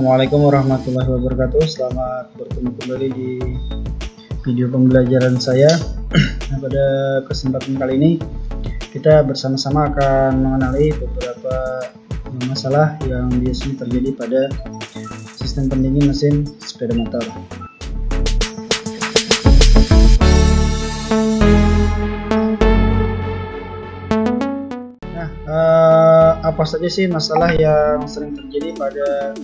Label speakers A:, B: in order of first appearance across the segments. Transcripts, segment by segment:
A: Assalamualaikum warahmatullahi wabarakatuh. Selamat bertemu kembali di video pembelajaran saya. Nah, pada kesempatan kali ini kita bersama-sama akan mengenali beberapa masalah yang biasanya terjadi pada sistem pendingin mesin sepeda motor. Apa saja sih masalah yang sering terjadi pada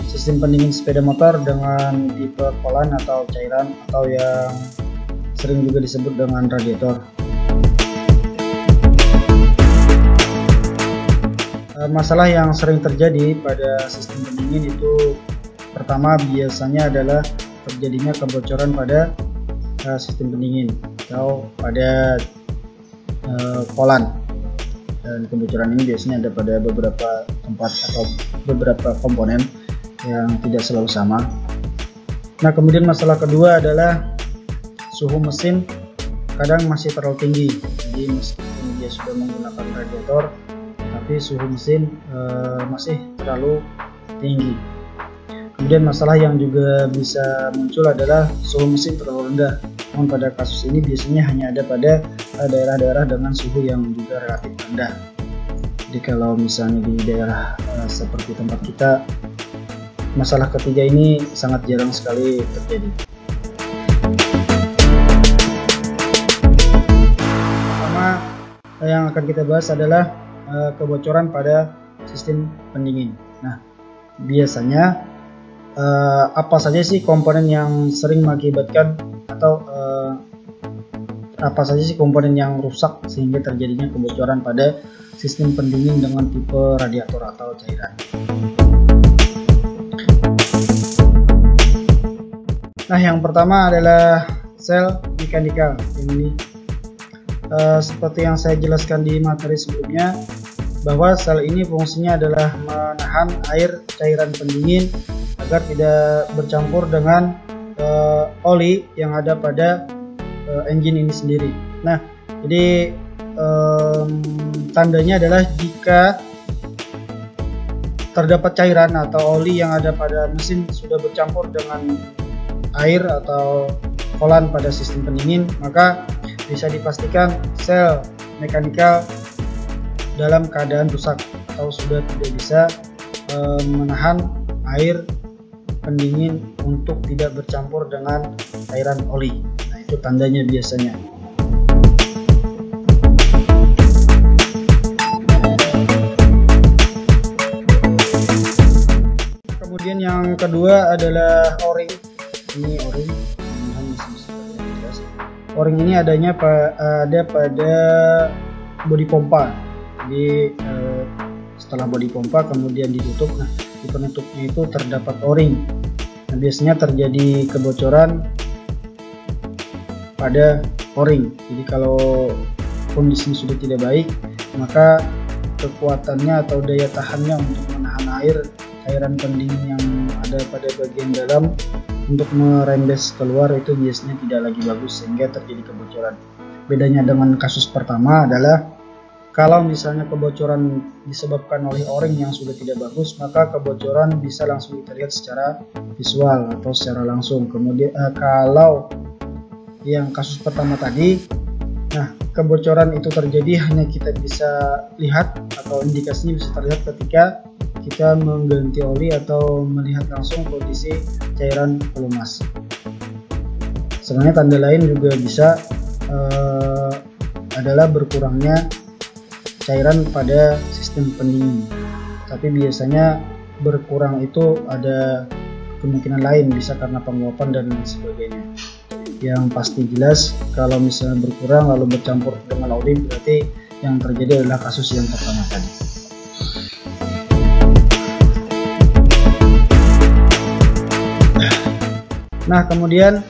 A: sistem pendingin sepeda motor dengan tipe kolan atau cairan, atau yang sering juga disebut dengan radiator? Masalah yang sering terjadi pada sistem pendingin itu pertama biasanya adalah terjadinya kebocoran pada sistem pendingin atau pada kolan. Dan kebocoran ini biasanya ada pada beberapa tempat atau beberapa komponen yang tidak selalu sama. Nah, kemudian masalah kedua adalah suhu mesin kadang masih terlalu tinggi. Jadi meskipun dia sudah menggunakan radiator, tapi suhu mesin masih terlalu tinggi. Kemudian masalah yang juga bisa muncul adalah suhu mesin terlalu rendah. Namun pada kasus ini biasanya hanya ada pada daerah-daerah dengan suhu yang juga relatif rendah. Jadi kalau misalnya di daerah seperti tempat kita, masalah ketiga ini sangat jarang sekali terjadi. Pertama yang akan kita bahas adalah kebocoran pada sistem pendingin. Nah, biasanya apa saja sih komponen yang sering mengakibatkan atau apa saja sih komponen yang rusak sehingga terjadinya kebocoran pada sistem pendingin dengan tipe radiator atau cairan? Nah, yang pertama adalah sel mekanikal. Ini seperti yang saya jelaskan di materi sebelumnya, bahwa sel ini fungsinya adalah menahan air cairan pendingin agar tidak bercampur dengan oli yang ada pada engine ini sendiri. Nah, jadi tandanya adalah jika terdapat cairan atau oli yang ada pada mesin sudah bercampur dengan air atau kolan pada sistem pendingin, maka bisa dipastikan sel mekanikal dalam keadaan rusak atau sudah tidak bisa menahan air pendingin untuk tidak bercampur dengan cairan oli. Nah, itu tandanya biasanya. Kemudian yang kedua adalah o-ring. Ini o-ring. O-ring ini adanya ada pada bodi pompa. Jadi setelah bodi pompa kemudian ditutup. Nah, di penutupnya itu terdapat o-ring. Nah, biasanya terjadi kebocoran pada o-ring. Jadi kalau kondisinya sudah tidak baik, maka kekuatannya atau daya tahannya untuk menahan air cairan pendingin yang ada pada bagian dalam untuk merembes keluar itu biasanya tidak lagi bagus sehingga terjadi kebocoran. Bedanya dengan kasus pertama adalah kalau misalnya kebocoran disebabkan oleh o-ring yang sudah tidak bagus, maka kebocoran bisa langsung kita lihat secara visual atau secara langsung. Kemudian kalau yang kasus pertama tadi, nah kebocoran itu terjadi hanya kita bisa lihat atau indikasinya bisa terlihat ketika kita mengganti oli atau melihat langsung kondisi cairan pelumas. Sebenarnya tanda lain juga bisa adalah berkurangnya cairan pada sistem pendingin, tapi biasanya berkurang itu ada kemungkinan lain, bisa karena penguapan dan lain sebagainya. Yang pasti jelas kalau misalnya berkurang lalu bercampur dengan oli, berarti yang terjadi adalah kasus yang pertama tadi. Nah, kemudian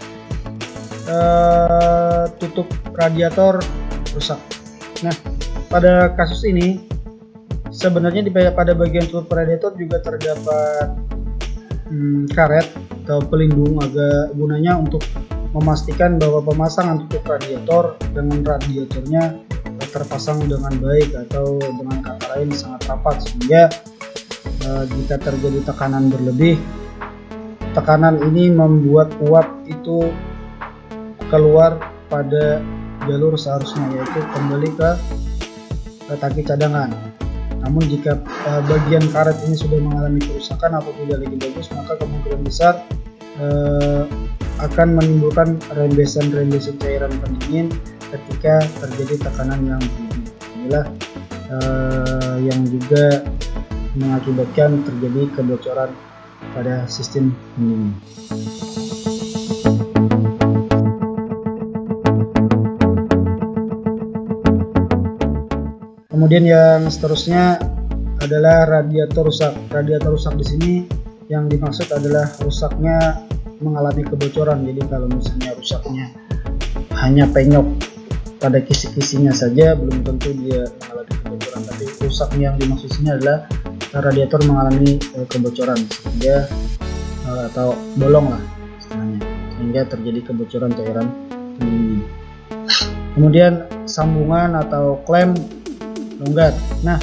A: tutup radiator rusak. Nah, pada kasus ini sebenarnya pada bagian tutup radiator juga terdapat karet atau pelindung agak gunanya untuk memastikan bahwa pemasangan tutup radiator dengan radiatornya terpasang dengan baik atau dengan kata lain sangat rapat, sehingga jika terjadi tekanan berlebih tekanan ini membuat uap itu keluar pada jalur seharusnya, yaitu kembali ke tangki cadangan. Namun jika bagian karet ini sudah mengalami kerusakan atau tidak lagi bagus, maka kemungkinan besar akan menimbulkan rembesan-rembesan cairan pendingin ketika terjadi tekanan yang tinggi. Inilah yang juga mengakibatkan terjadi kebocoran pada sistem pendingin. Kemudian yang seterusnya adalah radiator rusak. Radiator rusak di sini yang dimaksud adalah rusaknya mengalami kebocoran. Jadi kalau misalnya rusaknya hanya penyok pada kisi-kisinya saja, belum tentu dia mengalami kebocoran. Tapi rusak yang dimaksud sini adalah radiator mengalami kebocoran sehingga atau bolong lah istilahnya, sehingga terjadi kebocoran cairan pendingin. Kemudian sambungan atau klem longgar. Nah,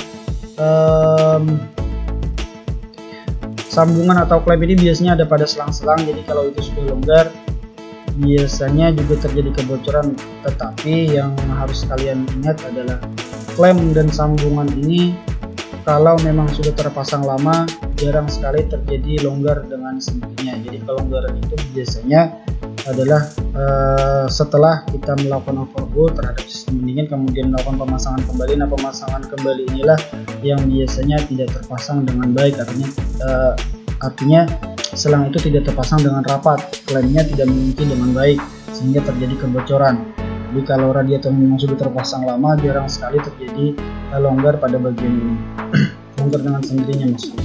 A: sambungan atau klem ini biasanya ada pada selang-selang, jadi kalau itu sudah longgar biasanya juga terjadi kebocoran. Tetapi yang harus kalian ingat adalah klem dan sambungan ini kalau memang sudah terpasang lama jarang sekali terjadi longgar dengan sendirinya. Jadi kelonggaran itu biasanya adalah setelah kita melakukan overhaul terhadap sistem pendingin, kemudian melakukan pemasangan kembali. Nah, pemasangan kembali inilah yang biasanya tidak terpasang dengan baik, artinya selang itu tidak terpasang dengan rapat, klemnya tidak mengunci dengan baik sehingga terjadi kebocoran. Jadi kalau radiator memang sudah terpasang lama, jarang sekali terjadi longgar pada bagian ini. Longgar dengan sendirinya maksudnya.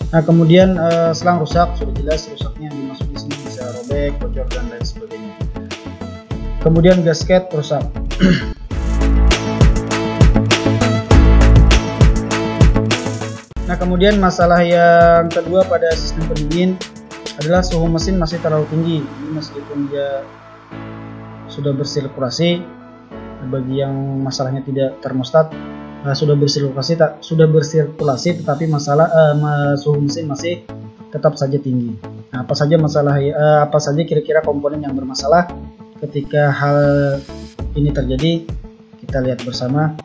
A: Nah, kemudian selang rusak, sudah jelas rusaknya yang dimaksud di sini bisa robek, bocor dan lain sebagainya. Kemudian gasket rusak. Nah, kemudian masalah yang kedua pada sistem pendingin adalah suhu mesin masih terlalu tinggi. Ini meskipun dia sudah bersirkulasi, bagi yang masalahnya tidak termostat, sudah bersirkulasi tetapi masalah suhu mesin masih tetap saja tinggi. Nah, apa saja kira-kira komponen yang bermasalah ketika hal ini terjadi? Kita lihat bersama.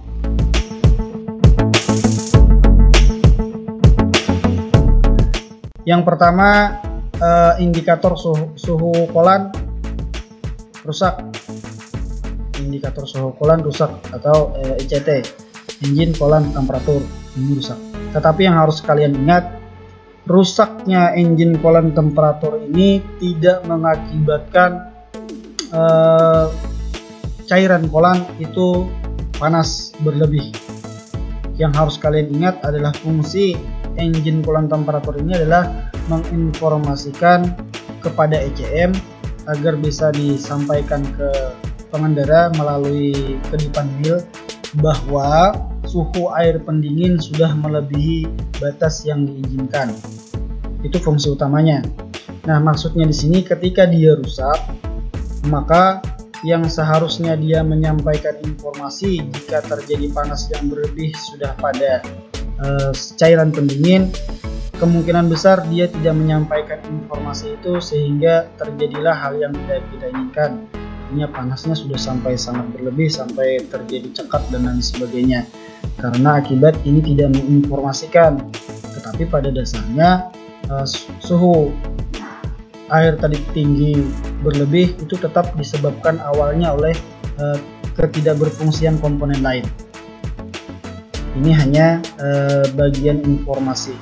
A: Yang pertama, indikator suhu kolan rusak. Indikator suhu kolan rusak atau ICT, engine kolan temperatur, ini rusak. Tetapi yang harus kalian ingat, rusaknya engine kolan temperatur ini tidak mengakibatkan cairan kolan itu panas berlebih. Yang harus kalian ingat adalah fungsi engine kolan temperatur ini adalah menginformasikan kepada ECM agar bisa disampaikan ke pengendara melalui kedipan wheel bahwa suhu air pendingin sudah melebihi batas yang diizinkan. Itu fungsi utamanya. Nah, maksudnya di sini ketika dia rusak, maka yang seharusnya dia menyampaikan informasi jika terjadi panas yang berlebih sudah pada cairan pendingin, kemungkinan besar dia tidak menyampaikan informasi itu sehingga terjadilah hal yang tidak kita inginkan. Artinya panasnya sudah sampai sangat berlebih, sampai terjadi cekat dan lain sebagainya, karena akibat ini tidak menginformasikan. Tetapi pada dasarnya suhu air tadi tinggi berlebih itu tetap disebabkan awalnya oleh ketidakberfungsian komponen lain. Ini hanya bagian informasi,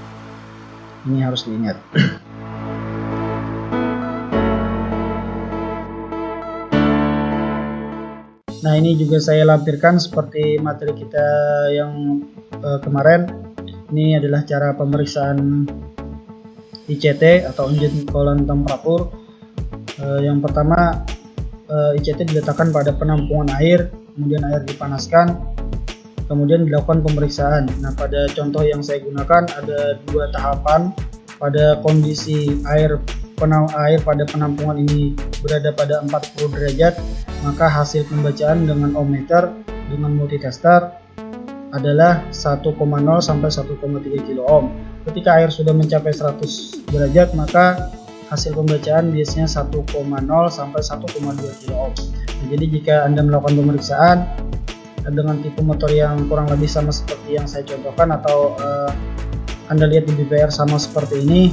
A: ini harus diingat. Nah, ini juga saya lampirkan seperti materi kita yang kemarin. Ini adalah cara pemeriksaan ICT atau engine kolan temperatur. Yang pertama, ICT diletakkan pada penampungan air, kemudian air dipanaskan, kemudian dilakukan pemeriksaan. Nah, pada contoh yang saya gunakan ada dua tahapan. Pada kondisi air pada penampungan ini berada pada 40 derajat, maka hasil pembacaan dengan ohmmeter dengan multitester adalah 1,0 sampai 1,3 kilo ohm. Ketika air sudah mencapai 100 derajat, maka hasil pembacaan biasanya 1,0 sampai 1,2 kilo ohm. Nah, jadi jika Anda melakukan pemeriksaan dengan tipe motor yang kurang lebih sama seperti yang saya contohkan, atau Anda lihat di BPR sama seperti ini,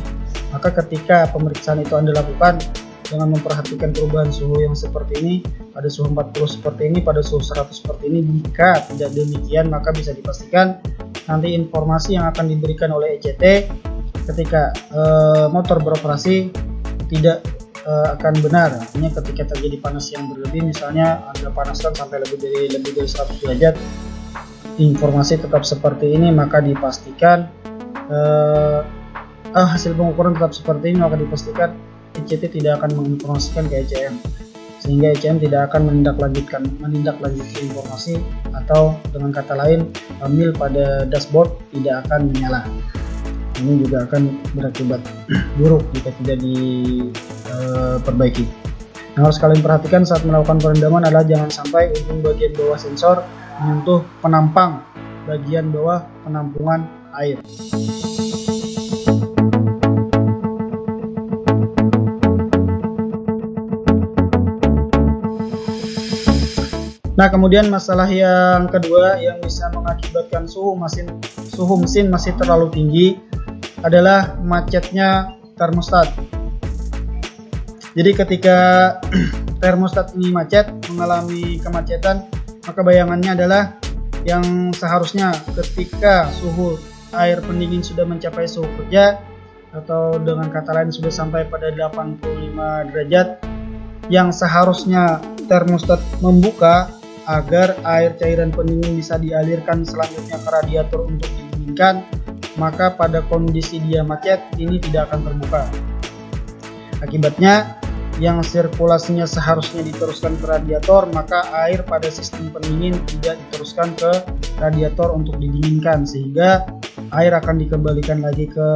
A: maka ketika pemeriksaan itu Anda lakukan dengan memperhatikan perubahan suhu yang seperti ini, pada suhu 40 seperti ini, pada suhu 100 seperti ini. Jika tidak demikian, maka bisa dipastikan nanti informasi yang akan diberikan oleh ECT ketika motor beroperasi tidak akan benar. Artinya ketika terjadi panas yang berlebih, misalnya Anda panaskan sampai lebih dari 100 derajat, informasi tetap seperti ini, maka dipastikan hasil pengukuran tetap seperti ini, maka dipastikan ECT tidak akan menginformasikan ke ECM, sehingga ECM tidak akan menindaklanjuti informasi, atau dengan kata lain mil pada dashboard tidak akan menyala. Ini juga akan berakibat buruk jika tidak diperbaiki. Yang harus kalian perhatikan saat melakukan perendaman adalah jangan sampai ujung bagian bawah sensor menyentuh penampang bagian bawah penampungan air. Nah, kemudian masalah yang kedua yang bisa mengakibatkan suhu mesin masih terlalu tinggi adalah macetnya termostat. Jadi ketika termostat ini macet, mengalami kemacetan, maka bayangannya adalah yang seharusnya ketika suhu air pendingin sudah mencapai suhu kerja, atau dengan kata lain sudah sampai pada 85 derajat, yang seharusnya termostat membuka agar air cairan pendingin bisa dialirkan selanjutnya ke radiator untuk didinginkan, maka pada kondisi dia macet ini tidak akan terbuka. Akibatnya yang sirkulasinya seharusnya diteruskan ke radiator, maka air pada sistem pendingin tidak diteruskan ke radiator untuk didinginkan, sehingga air akan dikembalikan lagi ke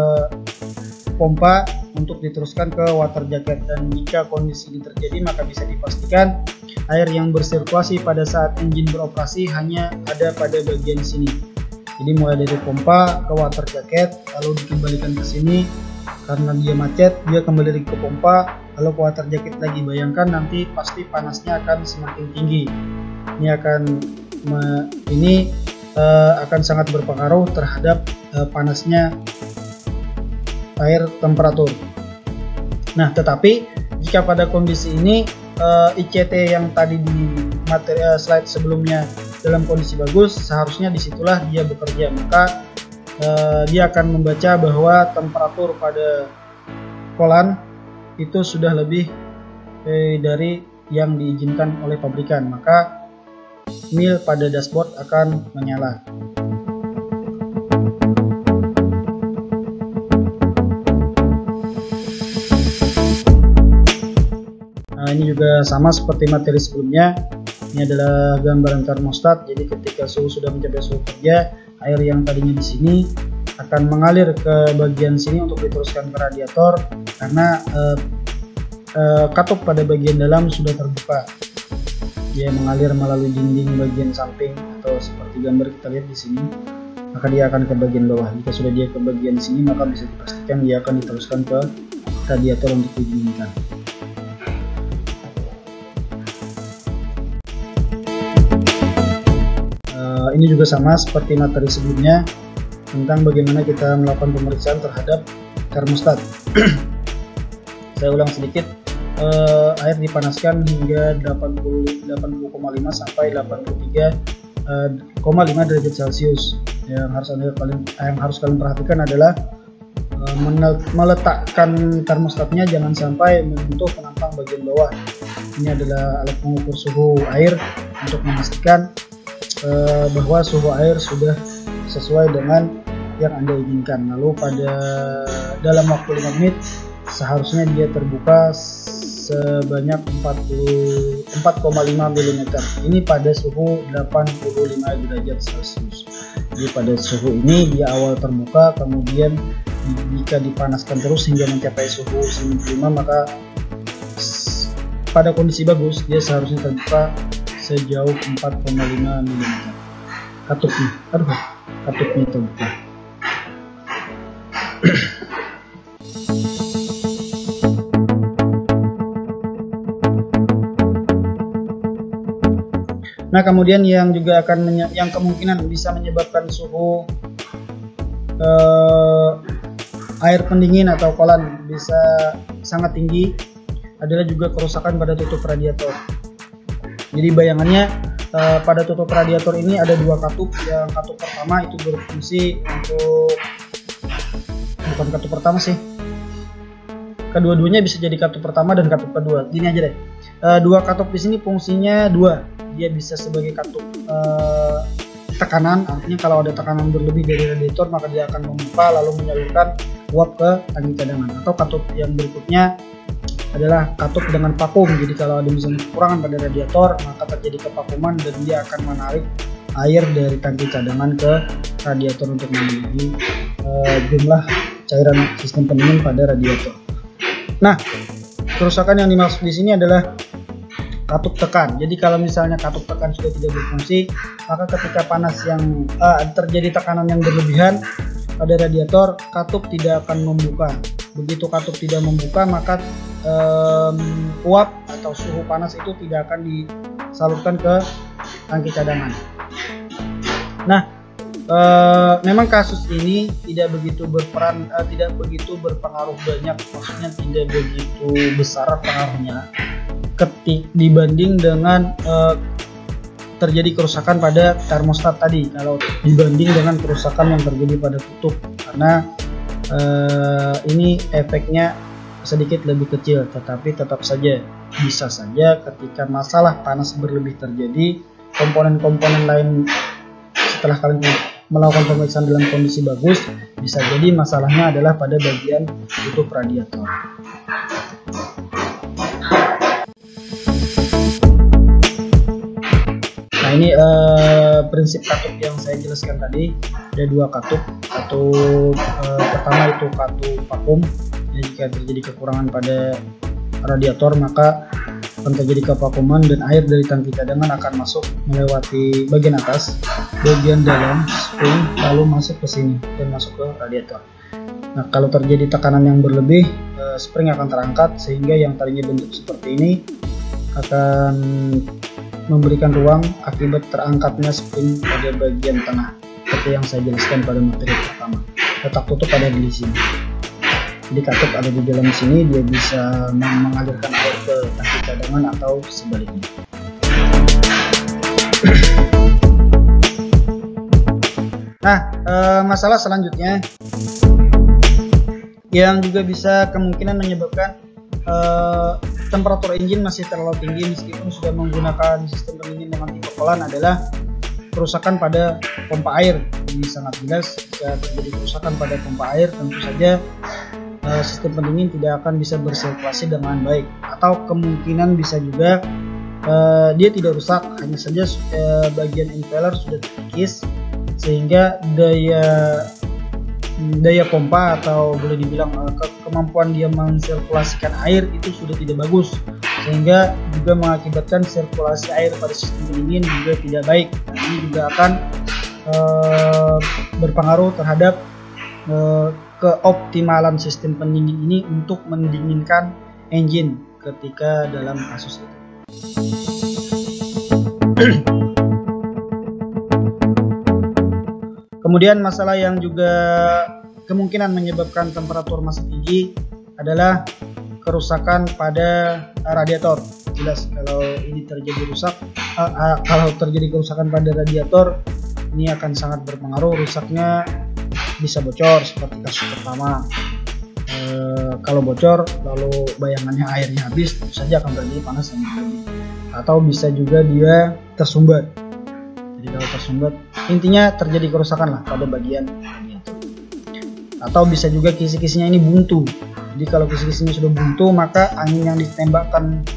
A: pompa untuk diteruskan ke water jacket. Dan jika kondisi ini terjadi, maka bisa dipastikan air yang bersirkulasi pada saat engine beroperasi hanya ada pada bagian sini. Jadi mulai dari pompa ke water jacket, lalu dikembalikan ke sini. Karena dia macet, dia kembali lagi ke pompa, lalu ke water jacket lagi. Bayangkan nanti pasti panasnya akan semakin tinggi. Ini akan sangat berpengaruh terhadap panasnya air temperatur. Nah, tetapi jika pada kondisi ini ICT yang tadi di slide sebelumnya dalam kondisi bagus, seharusnya disitulah dia bekerja, maka dia akan membaca bahwa temperatur pada kolan itu sudah lebih dari yang diizinkan oleh pabrikan, maka mil pada dashboard akan menyala. Ini juga sama seperti materi sebelumnya. Ini adalah gambaran termostat. Jadi ketika suhu sudah mencapai suhu kerja, air yang tadinya di sini akan mengalir ke bagian sini untuk diteruskan ke radiator, karena katup pada bagian dalam sudah terbuka. Dia mengalir melalui dinding bagian samping, atau seperti gambar kita lihat di sini, maka dia akan ke bagian bawah. Jika sudah dia ke bagian sini, maka bisa dipastikan dia akan diteruskan ke radiator untuk didinginkan. Ini juga sama seperti materi sebelumnya tentang bagaimana kita melakukan pemeriksaan terhadap termostat. Saya ulang sedikit, air dipanaskan hingga 80,5 sampai 83,5 derajat Celcius. Yang harus kalian perhatikan adalah meletakkan termostatnya jangan sampai menyentuh penampang bagian bawah. Ini adalah alat pengukur suhu air untuk memastikan bahwa suhu air sudah sesuai dengan yang Anda inginkan. Lalu dalam waktu 5 menit seharusnya dia terbuka sebanyak 4,5 mm. Ini pada suhu 85 derajat Celcius. Jadi pada suhu ini dia awal terbuka, kemudian jika dipanaskan terus hingga mencapai suhu 95, maka pada kondisi bagus dia seharusnya terbuka sejauh 4,5 mm. Katupnya terbuka. Nah, kemudian yang juga yang kemungkinan bisa menyebabkan suhu air pendingin atau kolan bisa sangat tinggi adalah juga kerusakan pada tutup radiator. Jadi bayangannya pada tutup radiator ini ada dua katup. Yang katup pertama itu berfungsi untuk, bukan katup pertama sih, kedua-duanya bisa jadi katup pertama dan katup kedua. Gini aja deh, dua katup di sini fungsinya dua. Dia bisa sebagai katup tekanan, artinya kalau ada tekanan berlebih dari radiator maka dia akan membuka lalu menyalurkan uap ke tangki cadangan. Atau katup yang berikutnya adalah katup dengan vakum. Jadi kalau ada misalnya kekurangan pada radiator maka terjadi kevakuman dan dia akan menarik air dari tangki cadangan ke radiator untuk memenuhi jumlah cairan sistem pendingin pada radiator. Nah, kerusakan yang dimaksud di sini adalah katup tekan. Jadi kalau misalnya katup tekan sudah tidak berfungsi, maka ketika panas yang terjadi tekanan yang berlebihan pada radiator, katup tidak akan membuka. Begitu katup tidak membuka, maka uap atau suhu panas itu tidak akan disalurkan ke tangki cadangan. Nah, memang kasus ini tidak begitu berpengaruh banyak, maksudnya tidak begitu besar pengaruhnya dibanding dengan terjadi kerusakan pada termostat tadi, kalau dibanding dengan kerusakan yang terjadi pada tutup, karena ini efeknya sedikit lebih kecil, tetapi tetap saja bisa saja ketika masalah panas berlebih terjadi, komponen-komponen lain setelah kalian melakukan pemeriksaan dalam kondisi bagus, bisa jadi masalahnya adalah pada bagian tutup radiator. Nah, ini prinsip katup yang saya jelaskan tadi. Ada dua katup. Katup pertama itu katup vakum. Jadi jika terjadi kekurangan pada radiator maka akan terjadi kevakuman dan air dari tangki cadangan akan masuk melewati bagian atas, bagian dalam spring, lalu masuk ke sini dan masuk ke radiator. Nah, kalau terjadi tekanan yang berlebih, spring akan terangkat sehingga yang tadinya bentuk seperti ini akan memberikan ruang akibat terangkatnya spring pada bagian tengah, seperti yang saya jelaskan pada materi pertama. Letak tutup ada di sini. Jadi katup ada di dalam sini, dia bisa mengalirkan air ke tangki cadangan atau sebaliknya. Nah, masalah selanjutnya yang juga bisa kemungkinan menyebabkan temperatur engine masih terlalu tinggi meskipun sudah menggunakan sistem pendingin dengan tipe kolan adalah kerusakan pada pompa air. Ini sangat jelas, jika terjadi kerusakan pada pompa air tentu saja sistem pendingin tidak akan bisa bersirkulasi dengan baik, atau kemungkinan bisa juga dia tidak rusak, hanya saja bagian impeller sudah terkikis sehingga daya pompa atau boleh dibilang kemampuan dia mensirkulasikan air itu sudah tidak bagus, sehingga juga mengakibatkan sirkulasi air pada sistem pendingin juga tidak baik. Nah, ini juga akan berpengaruh terhadap keoptimalan sistem pendingin ini untuk mendinginkan engine ketika dalam kasus itu. Kemudian masalah yang juga kemungkinan menyebabkan temperatur masih tinggi adalah kerusakan pada radiator. Jelas kalau ini terjadi kalau terjadi kerusakan pada radiator, ini akan sangat berpengaruh. Rusaknya bisa bocor seperti kasus pertama. Kalau bocor lalu bayangannya airnya habis, tentu saja akan terjadi panas yang berlebih. Atau bisa juga dia tersumbat. Jadi kalau tersumbat, intinya terjadi kerusakan lah pada bagian radiator. Atau bisa juga kisi-kisinya ini buntu. Jadi kalau kisi-kisinya sudah buntu, maka angin yang ditembakkan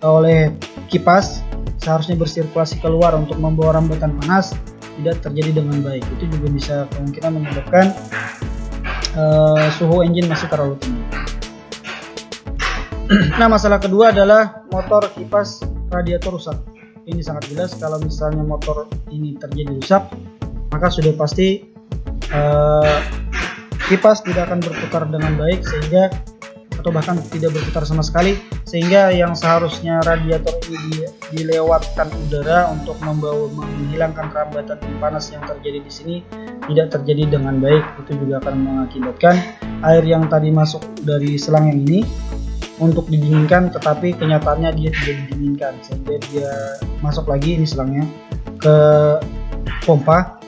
A: oleh kipas seharusnya bersirkulasi keluar untuk membawa rambatan panas tidak terjadi dengan baik. Itu juga bisa kemungkinan menyebabkan suhu engine masih terlalu tinggi. Nah, masalah kedua adalah motor kipas radiator rusak. Ini sangat jelas, kalau misalnya motor ini terjadi rusak, maka sudah pasti kipas tidak akan berputar dengan baik, sehingga atau bahkan tidak berputar sama sekali, sehingga yang seharusnya radiator ini dilewatkan udara untuk menghilangkan rambatan panas yang terjadi di sini tidak terjadi dengan baik. Itu juga akan mengakibatkan air yang tadi masuk dari selang yang ini untuk didinginkan, tetapi kenyataannya dia tidak didinginkan, sehingga dia masuk lagi, ini selangnya, ke pompa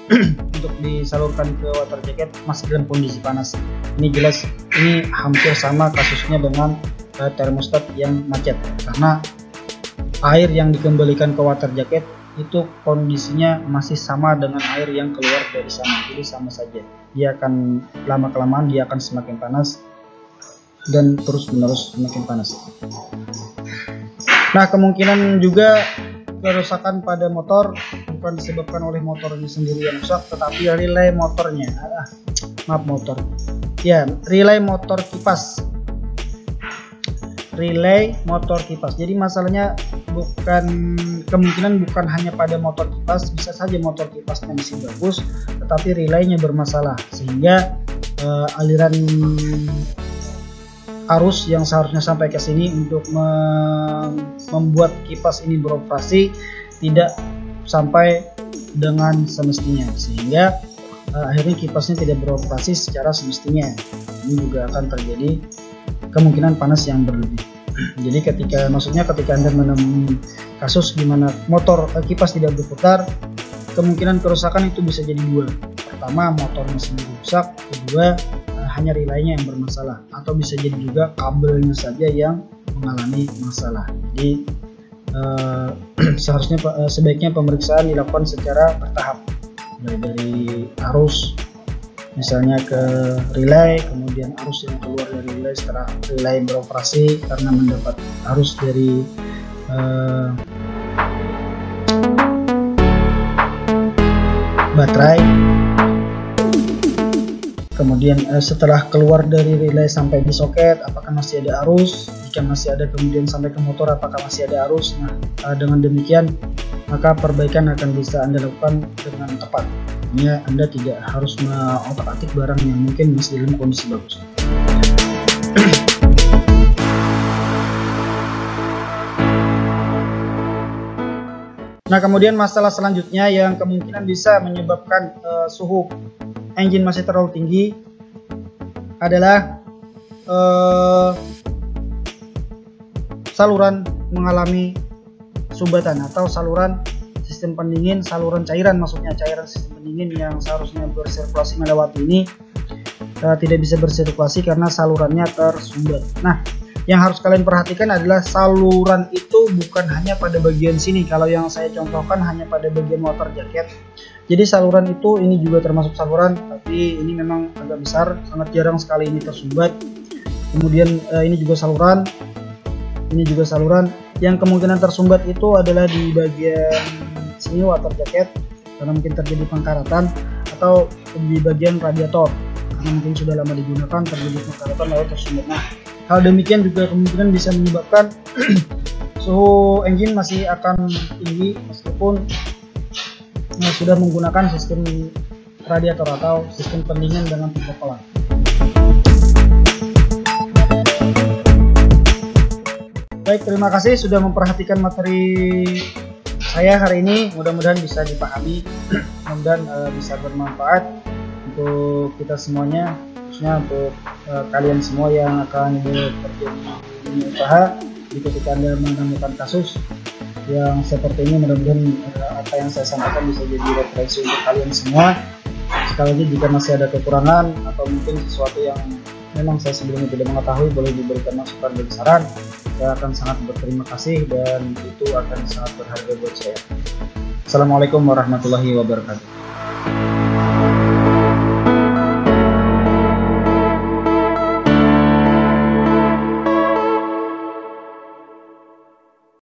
A: untuk disalurkan ke water jacket masih dalam kondisi panas. Ini jelas, ini hampir sama kasusnya dengan termostat yang macet, karena air yang dikembalikan ke water jacket itu kondisinya masih sama dengan air yang keluar dari sana. Jadi sama saja, dia akan lama kelamaan dia akan semakin panas dan terus menerus semakin panas. Nah, kemungkinan juga kerusakan pada motor bukan disebabkan oleh motornya sendiri yang rusak, tetapi relay motornya. Relay motor kipas. Relay motor kipas. Jadi masalahnya kemungkinan bukan hanya pada motor kipas, bisa saja motor kipasnya masih bagus, tetapi relaynya bermasalah, sehingga aliran arus yang seharusnya sampai ke sini untuk membuat kipas ini beroperasi tidak sampai dengan semestinya, sehingga akhirnya kipasnya tidak beroperasi secara semestinya. Ini juga akan terjadi kemungkinan panas yang berlebih. Jadi ketika Anda menemui kasus di mana kipas tidak berputar, kemungkinan kerusakan itu bisa jadi dua. Pertama, motornya sendiri rusak, kedua hanya relaynya yang bermasalah, atau bisa jadi juga kabelnya saja yang mengalami masalah. Jadi sebaiknya pemeriksaan dilakukan secara bertahap, mulai dari arus misalnya ke relay, kemudian arus yang keluar dari relay setelah relay beroperasi karena mendapat arus dari baterai. Kemudian setelah keluar dari relay sampai di soket, apakah masih ada arus? Jika masih ada, kemudian sampai ke motor, apakah masih ada arus? Nah, dengan demikian maka perbaikan akan bisa Anda lakukan dengan tepat. Ini Anda tidak harus mengotak-atik barang yang mungkin masih dalam kondisi bagus. Nah, kemudian masalah selanjutnya yang kemungkinan bisa menyebabkan suhu engine masih terlalu tinggi adalah saluran mengalami sumbatan, atau saluran sistem pendingin, saluran cairan, maksudnya cairan sistem pendingin yang seharusnya bersirkulasi melewati ini tidak bisa bersirkulasi karena salurannya tersumbat. Nah, yang harus kalian perhatikan adalah saluran itu bukan hanya pada bagian sini. Kalau yang saya contohkan hanya pada bagian water jacket. Jadi saluran itu ini juga termasuk saluran, tapi ini memang agak besar, sangat jarang sekali ini tersumbat. Kemudian ini juga saluran, ini juga saluran. Yang kemungkinan tersumbat itu adalah di bagian sini water jacket, karena mungkin terjadi pengkaratan, atau di bagian radiator karena mungkin sudah lama digunakan, terjadi pengkaratan lalu tersumbat. Nah, hal demikian juga kemungkinan bisa menyebabkan suhu engine masih akan tinggi meskipun sudah menggunakan sistem radiator atau sistem pendingin dengan tipe pelan. Baik, terima kasih sudah memperhatikan materi saya hari ini. Mudah-mudahan bisa dipahami, mudah-mudahan bisa bermanfaat untuk kita semuanya, khususnya untuk kalian semua yang akan bekerja di dunia usaha. Ketika Anda menemukan kasus yang seperti ini, mudah-mudahan apa yang saya sampaikan bisa jadi referensi untuk kalian semua. Sekali lagi, jika masih ada kekurangan atau mungkin sesuatu yang memang saya sebelumnya tidak mengetahui, boleh diberikan masukan dan saran. Saya akan sangat berterima kasih dan itu akan sangat berharga buat saya. Assalamualaikum warahmatullahi wabarakatuh.